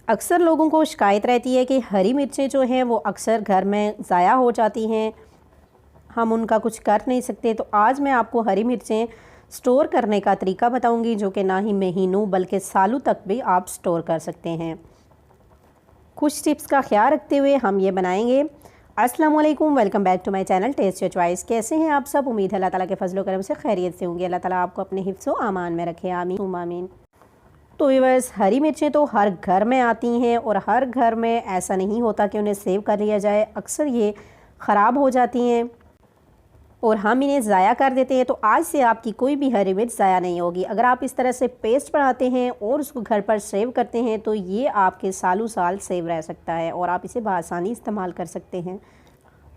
अक्सर लोगों को शिकायत रहती है कि हरी मिर्चें जो हैं वो अक्सर घर में ज़ाया हो जाती हैं, हम उनका कुछ कर नहीं सकते। तो आज मैं आपको हरी मिर्चें स्टोर करने का तरीका बताऊंगी, जो कि ना ही महीनों बल्कि सालों तक भी आप स्टोर कर सकते हैं। कुछ टिप्स का ख्याल रखते हुए हम ये बनाएंगे। अस्सलाम वालेकुम, welcome back to my channel Test Your Choice. कैसे हैं आप सब? उम्मीद है अल्लाह ताला के फजल करम से खैरियत से होंगे। अल्लाह ताला आपको अपने हिफ्ज़ व आमान में रखे, आमीन आमीन। तो व्यूअर्स, हरी मिर्चें तो हर घर में आती हैं और हर घर में ऐसा नहीं होता कि उन्हें सेव कर लिया जाए। अक्सर ये ख़राब हो जाती हैं और हम इन्हें ज़ाया कर देते हैं। तो आज से आपकी कोई भी हरी मिर्च ज़ाया नहीं होगी। अगर आप इस तरह से पेस्ट बनाते हैं और उसको घर पर सेव करते हैं तो ये आपके सालों साल सेव रह सकता है और आप इसे बआसानी इस्तेमाल कर सकते हैं।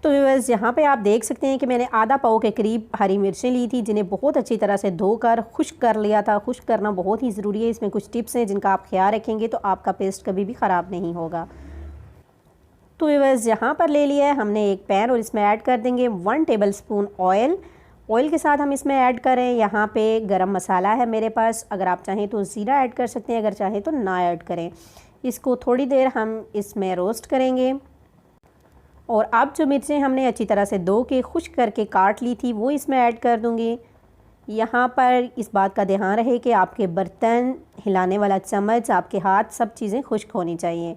तो व्यूअर्स, यहाँ पे आप देख सकते हैं कि मैंने आधा पाव के करीब हरी मिर्चें ली थी, जिन्हें बहुत अच्छी तरह से धोकर खुश्क कर लिया था। खुश्क करना बहुत ही ज़रूरी है। इसमें कुछ टिप्स हैं जिनका आप ख्याल रखेंगे तो आपका पेस्ट कभी भी ख़राब नहीं होगा। तो व्यूअर्स, यहाँ पर ले लिया है हमने एक पैन और इसमें ऐड कर देंगे 1 टेबलस्पून ऑयल। ऑयल के साथ हम इसमें ऐड करें यहाँ पे गरम मसाला है मेरे पास। अगर आप चाहें तो ज़ीरा ऐड कर सकते हैं, अगर चाहें तो ना ऐड करें। इसको थोड़ी देर हम इसमें रोस्ट करेंगे। और अब जो मिर्चें हमने अच्छी तरह से धो के खुश्क करके काट ली थी वो इसमें ऐड कर दूँगी। यहाँ पर इस बात का ध्यान रहे कि आपके बर्तन, हिलाने वाला चम्मच, आपके हाथ, सब चीज़ें खुश्क होनी चाहिए।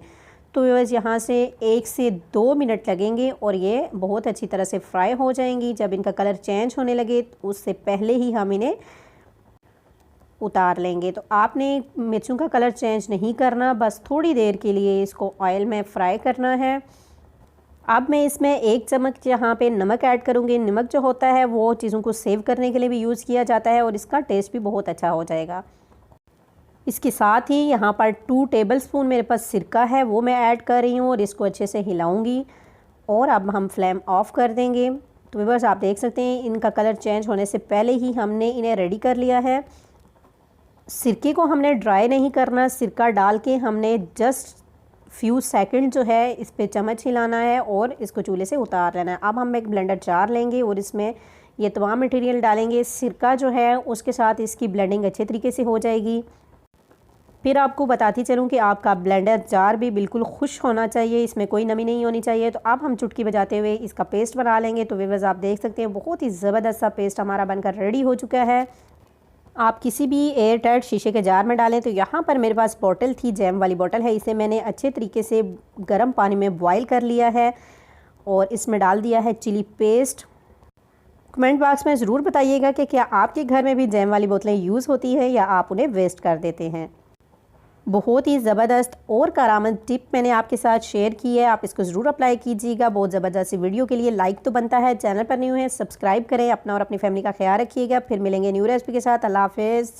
तो व्यूअर्स, यहाँ से 1 से 2 मिनट लगेंगे और ये बहुत अच्छी तरह से फ्राई हो जाएंगी। जब इनका कलर चेंज होने लगे तो उससे पहले ही हम इन्हें उतार लेंगे। तो आपने मिर्चों का कलर चेंज नहीं करना, बस थोड़ी देर के लिए इसको ऑयल में फ्राई करना है। अब मैं इसमें 1 चम्मच यहाँ पे नमक ऐड करूँगी। नमक जो होता है वो चीज़ों को सेव करने के लिए भी यूज़ किया जाता है और इसका टेस्ट भी बहुत अच्छा हो जाएगा। इसके साथ ही यहाँ पर 2 टेबलस्पून मेरे पास सिरका है, वो मैं ऐड कर रही हूँ और इसको अच्छे से हिलाऊंगी। और अब हम फ्लेम ऑफ कर देंगे। तो व्यूअर्स, आप देख सकते हैं इनका कलर चेंज होने से पहले ही हमने इन्हें रेडी कर लिया है। सिरके को हमने ड्राई नहीं करना, सिरका डाल के हमने जस्ट फ्यू सेकंड जो है इस पे चम्मच हिलाना है और इसको चूल्हे से उतार लेना है। अब हम एक ब्लेंडर जार लेंगे और इसमें ये तमाम मटेरियल डालेंगे। सिरका जो है उसके साथ इसकी ब्लेंडिंग अच्छे तरीके से हो जाएगी। फिर आपको बताती चलूँ कि आपका ब्लेंडर जार भी बिल्कुल खुश होना चाहिए, इसमें कोई नमी नहीं होनी चाहिए। तो अब हम चुटकी बजाते हुए इसका पेस्ट बना लेंगे। तो व्यूअर्स, आप देख सकते हैं बहुत ही ज़बरदस्त सा पेस्ट हमारा बनकर रेडी हो चुका है। आप किसी भी एयर टाइट शीशे के जार में डालें। तो यहाँ पर मेरे पास बोतल थी, जैम वाली बोतल है, इसे मैंने अच्छे तरीके से गर्म पानी में बॉईल कर लिया है और इसमें डाल दिया है चिली पेस्ट। कमेंट बॉक्स में ज़रूर बताइएगा कि क्या आपके घर में भी जैम वाली बोतलें यूज़ होती हैं या आप उन्हें वेस्ट कर देते हैं। बहुत ही ज़बरदस्त और कारआमद टिप मैंने आपके साथ शेयर की है, आप इसको ज़रूर अप्लाई कीजिएगा। बहुत ज़बरदस्त वीडियो के लिए लाइक तो बनता है, चैनल पर न्यू है सब्सक्राइब करें। अपना और अपनी फैमिली का ख्याल रखिएगा। फिर मिलेंगे न्यू रेसिपी के साथ। अल्लाह हाफ़िज़।